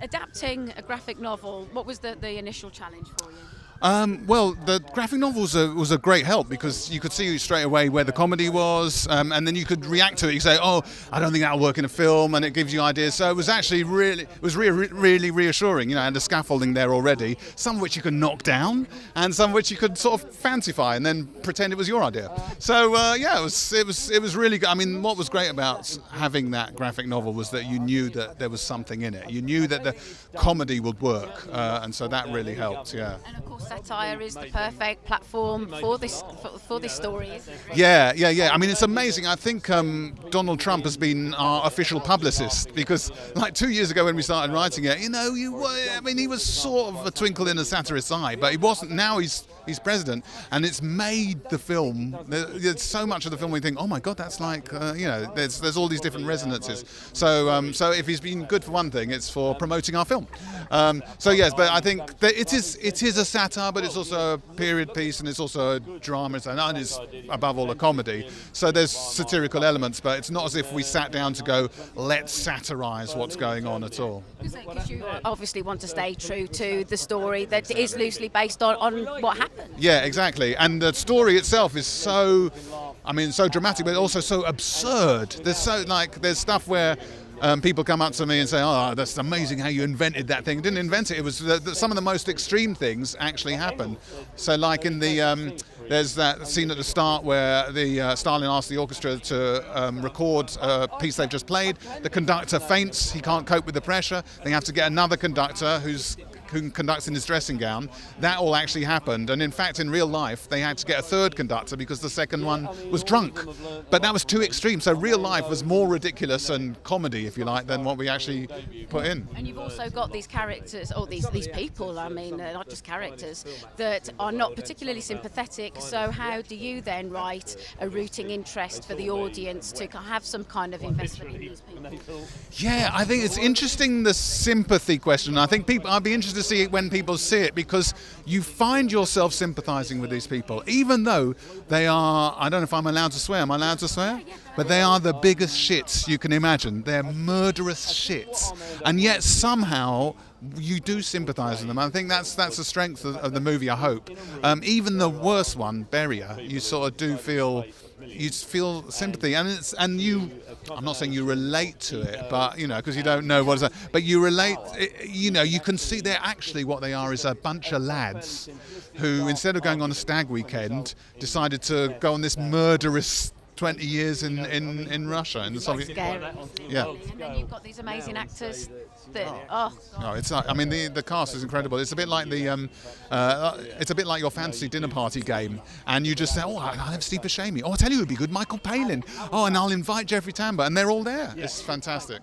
Adapting a graphic novel, what was the initial challenge for you? Well, the graphic novel was a great help because you could see straight away where the comedy was, and then you could react to it. You say, "Oh, I don't think that'll work in a film," and it gives you ideas. So it was actually really reassuring. And the scaffolding there already, some of which you could knock down, and some of which you could sort of fancify and then pretend it was your idea. So yeah, it was really good. I mean, what was great about having that graphic novel was that you knew that there was something in it. You knew that the comedy would work, and so that really helped. Yeah. And of course, satire is the perfect platform for this story, isn't it? Yeah. I mean, it's amazing. I think Donald Trump has been our official publicist because, like 2 years ago when we started writing it, he was sort of a twinkle in a satirist's eye, but he wasn't. Now he's president, and it's made the film. There's so much of the film we think, oh my God, that's like there's all these different resonances. So if he's been good for one thing, it's for promoting our film. So yes, but I think that it is a satire, but it's also a period piece, and it's also a drama, and it's above all a comedy. So there's satirical elements, but it's not as if we sat down to go, let's satirize what's going on at all. Because you obviously want to stay true to the story that is loosely based on what happened. Yeah, exactly. And the story itself is so dramatic, but also so absurd. There's stuff where people come up to me and say, "Oh, that's amazing how you invented that thing." Didn't invent it. It was some of the most extreme things actually happened. So, like in the there's that scene at the start where the Stalin asked the orchestra to record a piece they've just played. The conductor faints. He can't cope with the pressure. They have to get another conductor who conducts in his dressing gown. That all actually happened, and in fact in real life they had to get a third conductor because the second one was drunk. But that was too extreme, so real life was more ridiculous and comedy, if you like, than what we actually put in. And you've also got these characters, or these people, not just characters, that are not particularly sympathetic, so how do you then write a rooting interest for the audience to have some kind of investment in these people? Yeah, I think it's interesting, the sympathy question. I think I'd be interested to see it when people see it, because you find yourself sympathizing with these people, even though they are, I don't know if I'm allowed to swear, am I allowed to swear? But they are the biggest shits you can imagine. They're murderous shits. And yet somehow you do sympathize with them. I think that's the strength of the movie, I hope. Even the worst one, Beria, you sort of do feel sympathy, and you. I'm not saying you relate to it, but because you don't know what it's. But you relate. You can see they're actually what they are is a bunch of lads who, instead of going on a stag weekend, decided to go on this murderous 20 years in Russia, in the Soviet. Scary. Yeah. And then you've got these amazing actors that. No, it's not. I mean, the cast is incredible. It's a bit like it's a bit like your fantasy dinner party game, and you just say, "Oh, I'll have Steve Buscemi. Oh, I'll tell you who'd be good, Michael Palin. Oh, and I'll invite Jeffrey Tambor," and they're all there. It's fantastic.